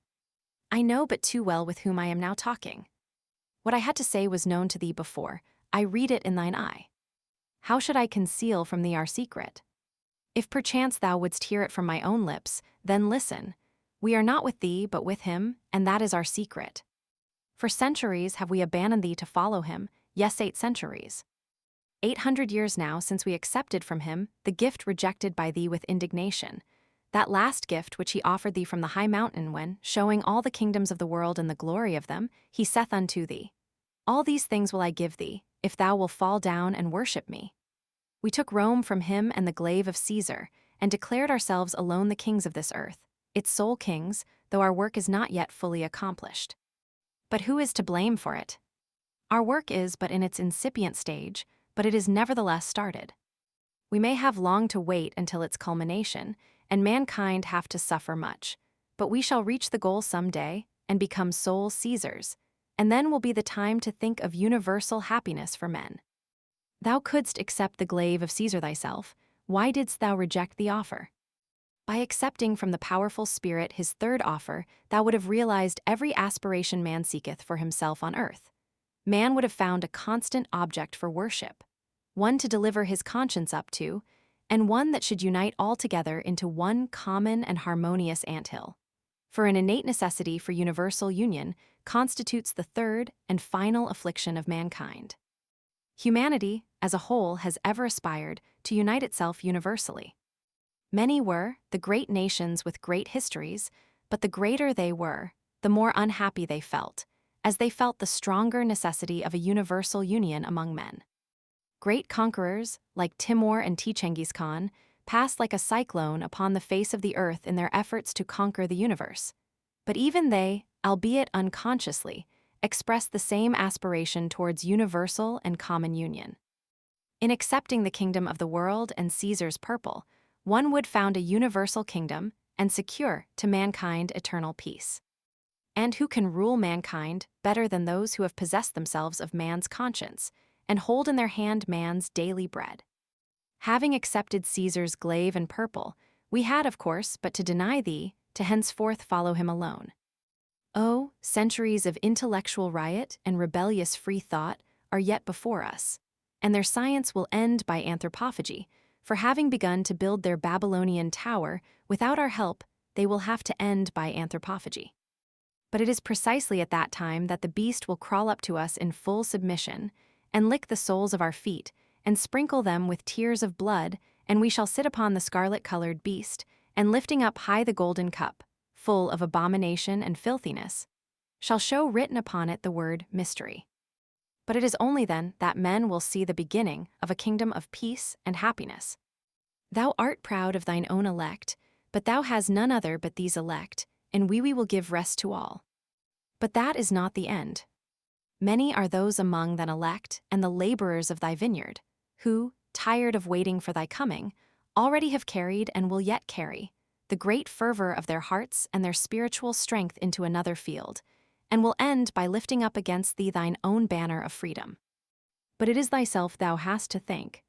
I know but too well with whom I am now talking. What I had to say was known to thee before, I read it in thine eye. How should I conceal from thee our secret? If perchance thou wouldst hear it from my own lips, then listen. We are not with thee but with him, and that is our secret. For centuries have we abandoned thee to follow him, yes, 8 centuries. 800 years now since we accepted from him the gift rejected by thee with indignation, that last gift which he offered thee from the high mountain when, showing all the kingdoms of the world and the glory of them, he saith unto thee, all these things will I give thee, if thou wilt fall down and worship me. We took Rome from him and the glaive of Caesar, and declared ourselves alone the kings of this earth, its sole kings, though our work is not yet fully accomplished. But who is to blame for it? Our work is but in its incipient stage, but it is nevertheless started. We may have long to wait until its culmination, and mankind have to suffer much, but we shall reach the goal some day and become sole Caesars, and then will be the time to think of universal happiness for men. Thou couldst accept the glaive of Caesar thyself, why didst thou reject the offer? By accepting from the powerful spirit his third offer, thou would have realized every aspiration man seeketh for himself on earth. Man would have found a constant object for worship, one to deliver his conscience up to, and one that should unite all together into one common and harmonious anthill. For an innate necessity for universal union constitutes the third and final affliction of mankind. Humanity, as a whole, has ever aspired to unite itself universally. Many were the great nations with great histories, but the greater they were, the more unhappy they felt, as they felt the stronger necessity of a universal union among men. Great conquerors, like Timur and Genghis Khan, passed like a cyclone upon the face of the earth in their efforts to conquer the universe. But even they, albeit unconsciously, expressed the same aspiration towards universal and common union. In accepting the kingdom of the world and Caesar's purple, one would found a universal kingdom and secure to mankind eternal peace. And who can rule mankind better than those who have possessed themselves of man's conscience and hold in their hand man's daily bread? Having accepted Caesar's glaive and purple, we had, of course, but to deny thee, to henceforth follow him alone. Oh, centuries of intellectual riot and rebellious free thought are yet before us, and their science will end by anthropophagy, for having begun to build their Babylonian tower without our help, they will have to end by anthropophagy. But it is precisely at that time that the beast will crawl up to us in full submission, and lick the soles of our feet, and sprinkle them with tears of blood, and we shall sit upon the scarlet-colored beast, and lifting up high the golden cup, full of abomination and filthiness, shall show written upon it the word mystery. But it is only then that men will see the beginning of a kingdom of peace and happiness. Thou art proud of thine own elect, but thou hast none other but these elect, and we will give rest to all. But that is not the end. Many are those among thine elect and the laborers of thy vineyard, who, tired of waiting for thy coming, already have carried and will yet carry the great fervor of their hearts and their spiritual strength into another field, and will end by lifting up against thee thine own banner of freedom. But it is thyself thou hast to thank.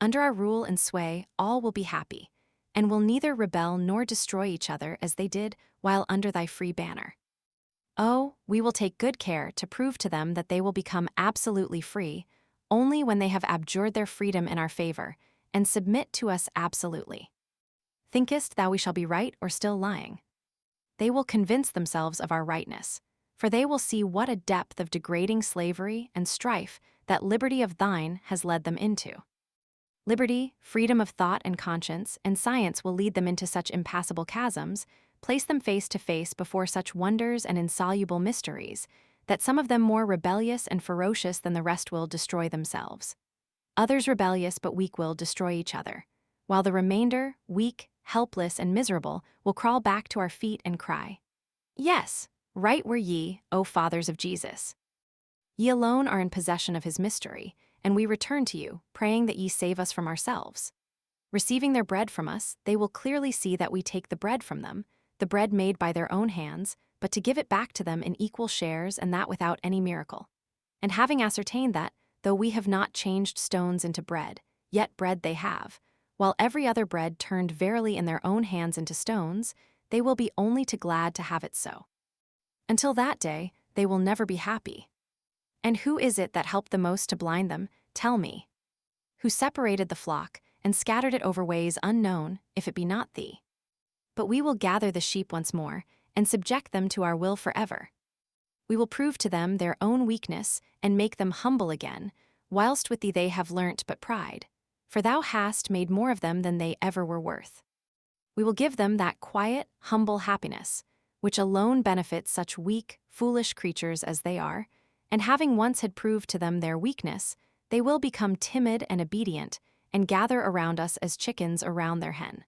Under our rule and sway all will be happy, and will neither rebel nor destroy each other as they did while under thy free banner. Oh, we will take good care to prove to them that they will become absolutely free only when they have abjured their freedom in our favor and submit to us absolutely. Thinkest thou we shall be right or still lying? They will convince themselves of our rightness, for they will see what a depth of degrading slavery and strife that liberty of thine has led them into. Liberty, freedom of thought and conscience, and science will lead them into such impassable chasms, place them face to face before such wonders and insoluble mysteries, that some of them more rebellious and ferocious than the rest will destroy themselves. Others rebellious but weak will destroy each other, while the remainder, weak, helpless, and miserable, will crawl back to our feet and cry, Yes, right were ye, O fathers of Jesus. Ye alone are in possession of his mystery, and we return to you, praying that ye save us from ourselves. Receiving their bread from us, they will clearly see that we take the bread from them, the bread made by their own hands, but to give it back to them in equal shares, and that without any miracle. And having ascertained that, though we have not changed stones into bread, yet bread they have, while every other bread turned verily in their own hands into stones, they will be only too glad to have it so. Until that day, they will never be happy. And who is it that helped the most to blind them, tell me? Who separated the flock, and scattered it over ways unknown, if it be not thee? But we will gather the sheep once more, and subject them to our will forever. We will prove to them their own weakness, and make them humble again, whilst with thee they have learnt but pride, for thou hast made more of them than they ever were worth. We will give them that quiet, humble happiness, which alone benefits such weak, foolish creatures as they are, and having once had proved to them their weakness, they will become timid and obedient, and gather around us as chickens around their hen.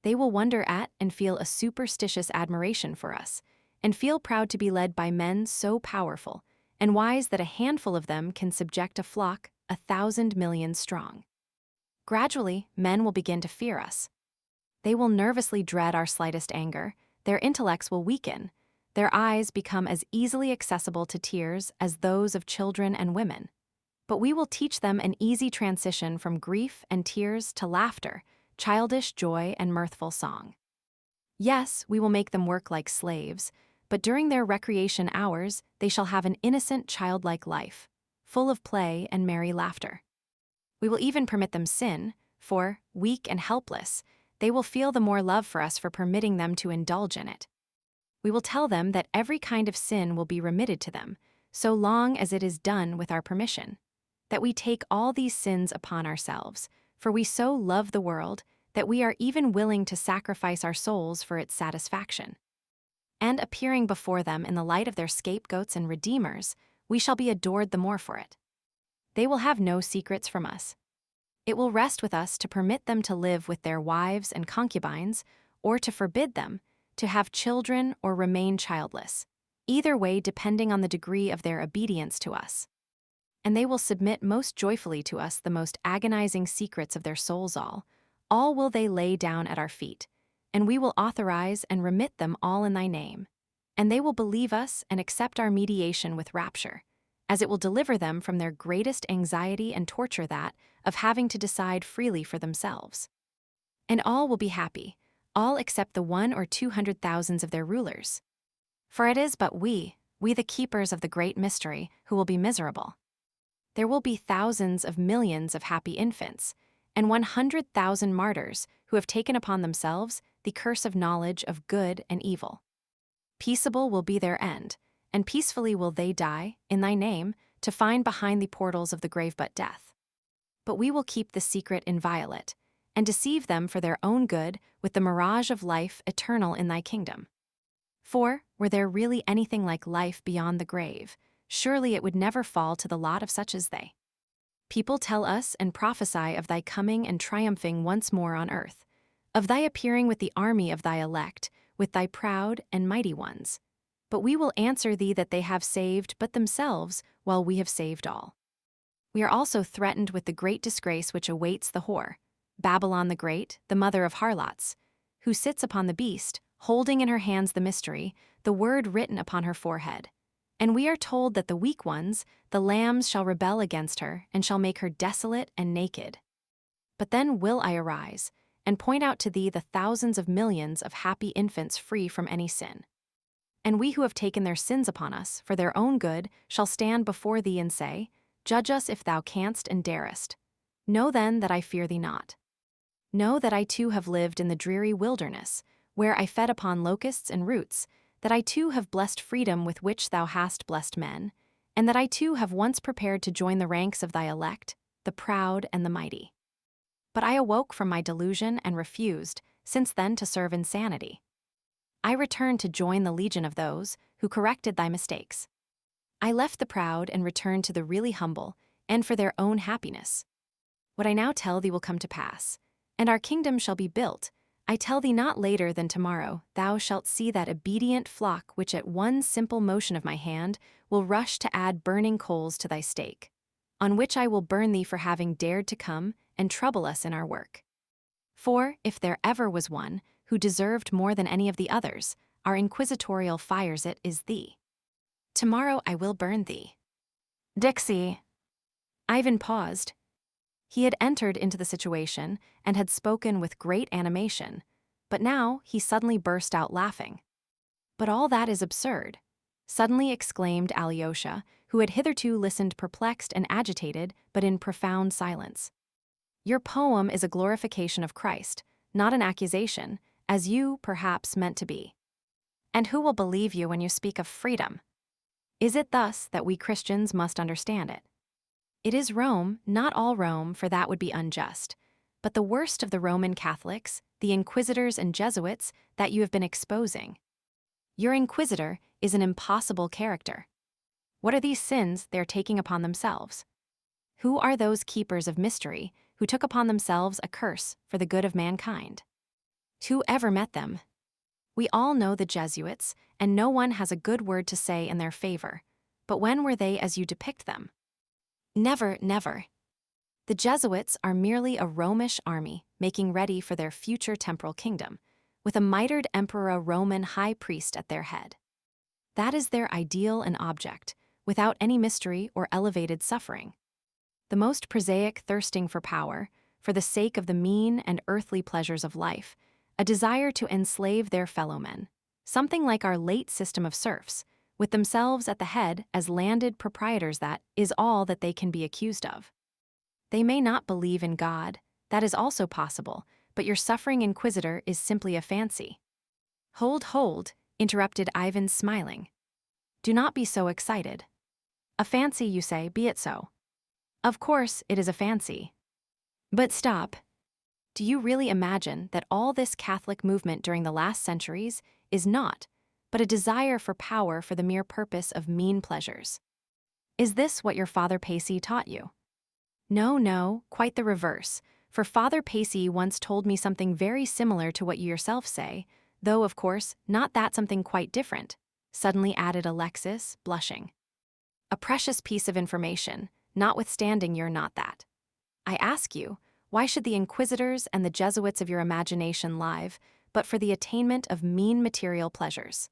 They will wonder at and feel a superstitious admiration for us, and feel proud to be led by men so powerful and wise that a handful of them can subject a flock 1,000 million strong. Gradually, men will begin to fear us. They will nervously dread our slightest anger, their intellects will weaken, their eyes become as easily accessible to tears as those of children and women. But we will teach them an easy transition from grief and tears to laughter, childish joy and mirthful song. Yes, we will make them work like slaves, but during their recreation hours they shall have an innocent childlike life, full of play and merry laughter. We will even permit them sin, for, weak and helpless, they will feel the more love for us for permitting them to indulge in it. We will tell them that every kind of sin will be remitted to them, so long as it is done with our permission, that we take all these sins upon ourselves, for we so love the world that we are even willing to sacrifice our souls for its satisfaction. And appearing before them in the light of their scapegoats and redeemers, we shall be adored the more for it. They will have no secrets from us. It will rest with us to permit them to live with their wives and concubines, or to forbid them to have children or remain childless, either way depending on the degree of their obedience to us. And they will submit most joyfully to us the most agonizing secrets of their souls all will they lay down at our feet, and we will authorize and remit them all in thy name. And they will believe us and accept our mediation with rapture, as it will deliver them from their greatest anxiety and torture, that of having to decide freely for themselves. And all will be happy, all except the 100,000 or 200,000 of their rulers. For it is but we the keepers of the great mystery, who will be miserable. There will be thousands of millions of happy infants, and 100,000 martyrs who have taken upon themselves the curse of knowledge of good and evil. Peaceable will be their end, and peacefully will they die, in thy name, to find behind the portals of the grave but death. But we will keep the secret inviolate, and deceive them for their own good with the mirage of life eternal in thy kingdom. For, were there really anything like life beyond the grave, surely it would never fall to the lot of such as they. People tell us and prophesy of thy coming and triumphing once more on earth, of thy appearing with the army of thy elect, with thy proud and mighty ones. But we will answer thee that they have saved but themselves, while we have saved all. We are also threatened with the great disgrace which awaits the whore, Babylon the Great, the mother of harlots, who sits upon the beast, holding in her hands the mystery, the word written upon her forehead. And we are told that the weak ones, the lambs, shall rebel against her, and shall make her desolate and naked. But then will I arise, and point out to thee the thousands of millions of happy infants free from any sin. And we who have taken their sins upon us, for their own good, shall stand before thee and say, Judge us if thou canst and darest. Know then that I fear thee not. Know that I too have lived in the dreary wilderness, where I fed upon locusts and roots, that I too have blessed freedom with which thou hast blessed men, and that I too have once prepared to join the ranks of thy elect, the proud and the mighty. But I awoke from my delusion and refused, since then, to serve insanity. I returned to join the legion of those who corrected thy mistakes. I left the proud and returned to the really humble, and for their own happiness. What I now tell thee will come to pass, and our kingdom shall be built. I tell thee not later than tomorrow thou shalt see that obedient flock which at one simple motion of my hand will rush to add burning coals to thy stake, on which I will burn thee for having dared to come and trouble us in our work. For, if there ever was one who deserved more than any of the others, our inquisitorial fires it is thee. Tomorrow I will burn thee. Dixie. Ivan paused. He had entered into the situation and had spoken with great animation, but now he suddenly burst out laughing. But all that is absurd, suddenly exclaimed Alyosha, who had hitherto listened perplexed and agitated, but in profound silence. Your poem is a glorification of Christ, not an accusation, as you, perhaps, meant to be. And who will believe you when you speak of freedom? Is it thus that we Christians must understand it? It is Rome, not all Rome, for that would be unjust, but the worst of the Roman Catholics, the Inquisitors and Jesuits, that you have been exposing. Your Inquisitor is an impossible character. What are these sins they are taking upon themselves? Who are those keepers of mystery who took upon themselves a curse for the good of mankind? Who ever met them? We all know the Jesuits, and no one has a good word to say in their favor, but when were they as you depict them? Never, never. The Jesuits are merely a Romish army making ready for their future temporal kingdom, with a mitred emperor Roman high priest at their head. That is their ideal and object, without any mystery or elevated suffering. The most prosaic thirsting for power, for the sake of the mean and earthly pleasures of life, a desire to enslave their fellow men, something like our late system of serfs, with themselves at the head as landed proprietors. That is all that they can be accused of. They may not believe in God, that is also possible, but your suffering inquisitor is simply a fancy. Hold, interrupted Ivan, smiling. Do not be so excited. A fancy, you say, be it so. Of course, it is a fancy. But stop. Do you really imagine that all this Catholic movement during the last centuries is not but a desire for power for the mere purpose of mean pleasures? Is this what your Father Pacy taught you? No, no, quite the reverse, for Father Pacey once told me something very similar to what you yourself say, though, of course, not that something quite different, suddenly added Alexis, blushing. A precious piece of information, notwithstanding you're not that. I ask you, why should the inquisitors and the Jesuits of your imagination live, but for the attainment of mean material pleasures?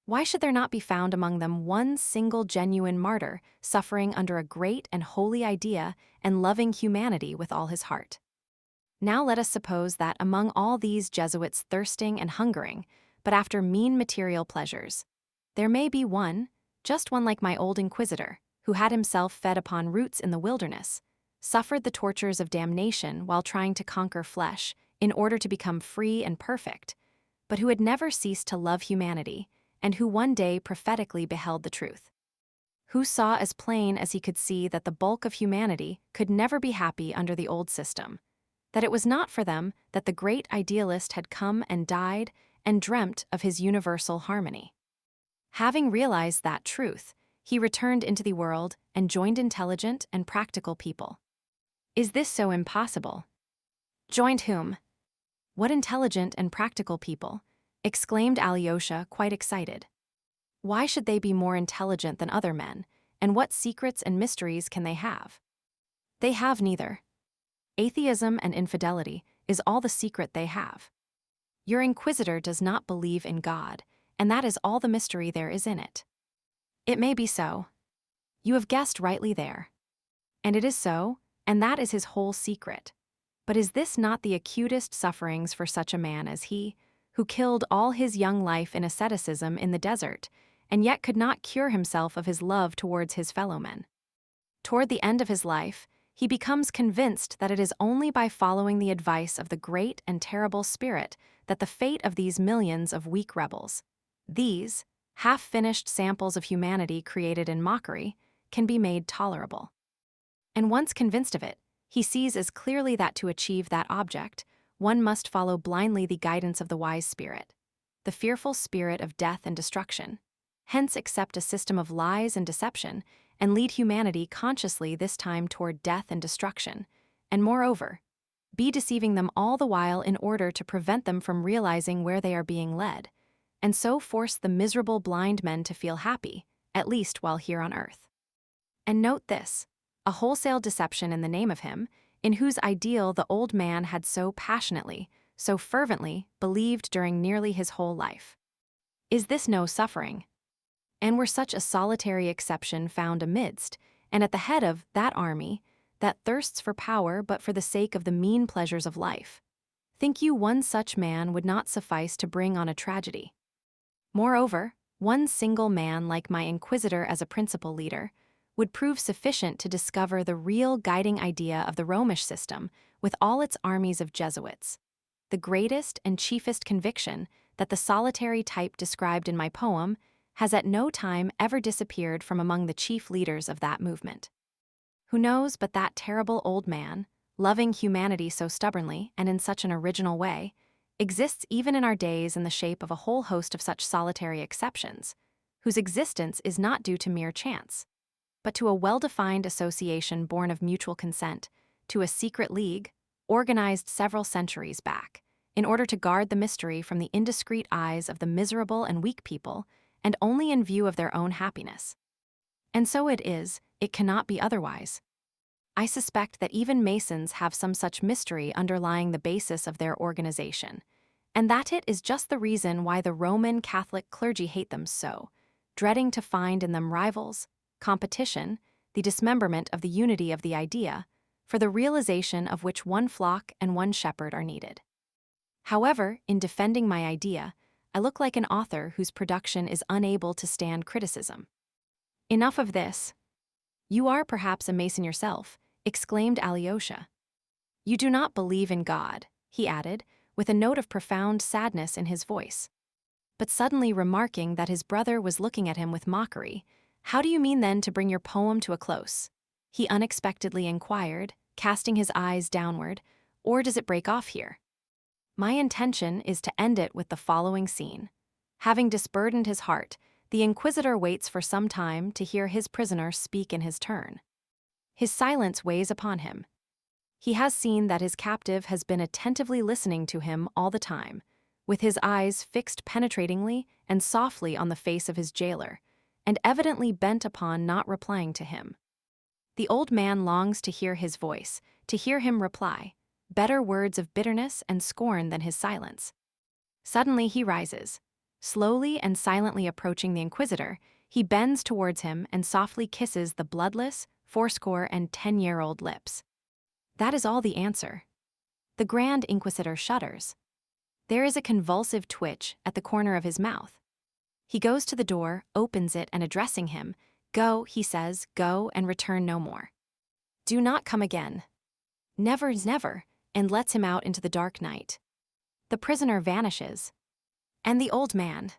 Why should there not be found among them one single genuine martyr suffering under a great and holy idea and loving humanity with all his heart? Now let us suppose that among all these Jesuits thirsting and hungering, but after mean material pleasures, there may be one, just one like my old inquisitor, who had himself fed upon roots in the wilderness, suffered the tortures of damnation while trying to conquer flesh in order to become free and perfect, but who had never ceased to love humanity, and who one day prophetically beheld the truth. Who saw as plain as he could see that the bulk of humanity could never be happy under the old system, that it was not for them that the great idealist had come and died and dreamt of his universal harmony. Having realized that truth, he returned into the world and joined intelligent and practical people. Is this so impossible? Joined whom? What intelligent and practical people? Exclaimed Alyosha, quite excited. Why should they be more intelligent than other men, and what secrets and mysteries can they have? They have neither. Atheism and infidelity is all the secret they have. Your inquisitor does not believe in God, and that is all the mystery there is in it. It may be so. You have guessed rightly there. And it is so, and that is his whole secret. But is this not the acutest sufferings for such a man as he, who killed all his young life in asceticism in the desert, and yet could not cure himself of his love towards his fellowmen? Toward the end of his life, he becomes convinced that it is only by following the advice of the great and terrible Spirit that the fate of these millions of weak rebels, these, half-finished samples of humanity created in mockery, can be made tolerable. And once convinced of it, he sees as clearly that to achieve that object, one must follow blindly the guidance of the wise spirit, the fearful spirit of death and destruction, hence accept a system of lies and deception, and lead humanity consciously this time toward death and destruction, and moreover, be deceiving them all the while in order to prevent them from realizing where they are being led, and so force the miserable blind men to feel happy, at least while here on earth. And note this, a wholesale deception in the name of him, in whose ideal the old man had so passionately, so fervently believed during nearly his whole life. Is this no suffering? And were such a solitary exception found amidst, and at the head of, that army, that thirsts for power but for the sake of the mean pleasures of life, think you one such man would not suffice to bring on a tragedy? Moreover, one single man like my inquisitor as a principal leader would prove sufficient to discover the real guiding idea of the Romish system with all its armies of Jesuits, the greatest and chiefest conviction that the solitary type described in my poem has at no time ever disappeared from among the chief leaders of that movement. Who knows but that terrible old man, loving humanity so stubbornly and in such an original way, exists even in our days in the shape of a whole host of such solitary exceptions, whose existence is not due to mere chance, but to a well-defined association born of mutual consent, to a secret league, organized several centuries back, in order to guard the mystery from the indiscreet eyes of the miserable and weak people, and only in view of their own happiness. And so it is, it cannot be otherwise. I suspect that even Masons have some such mystery underlying the basis of their organization, and that it is just the reason why the Roman Catholic clergy hate them so, dreading to find in them rivals, competition, the dismemberment of the unity of the idea, for the realization of which one flock and one shepherd are needed. However, in defending my idea, I look like an author whose production is unable to stand criticism. Enough of this. You are perhaps a Mason yourself, exclaimed Alyosha. You do not believe in God, he added, with a note of profound sadness in his voice. But suddenly remarking that his brother was looking at him with mockery, how do you mean then to bring your poem to a close? He unexpectedly inquired, casting his eyes downward, or does it break off here? My intention is to end it with the following scene. Having disburdened his heart, the inquisitor waits for some time to hear his prisoner speak in his turn. His silence weighs upon him. He has seen that his captive has been attentively listening to him all the time, with his eyes fixed penetratingly and softly on the face of his jailer, and evidently bent upon not replying to him. The old man longs to hear his voice, to hear him reply, better words of bitterness and scorn than his silence. Suddenly he rises. Slowly and silently approaching the Inquisitor, he bends towards him and softly kisses the bloodless, 80-and-10-year-old lips. That is all the answer. The Grand Inquisitor shudders. There is a convulsive twitch at the corner of his mouth. He goes to the door, opens it, and addressing him, "Go," he says, "go and return no more. Do not come again. Never, never," and lets him out into the dark night. The prisoner vanishes. And the old man.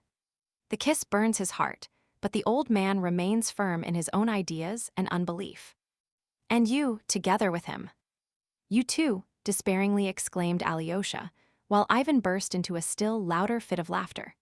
The kiss burns his heart, but the old man remains firm in his own ideas and unbelief. "And you, together with him." "You too," despairingly exclaimed Alyosha, while Ivan burst into a still louder fit of laughter.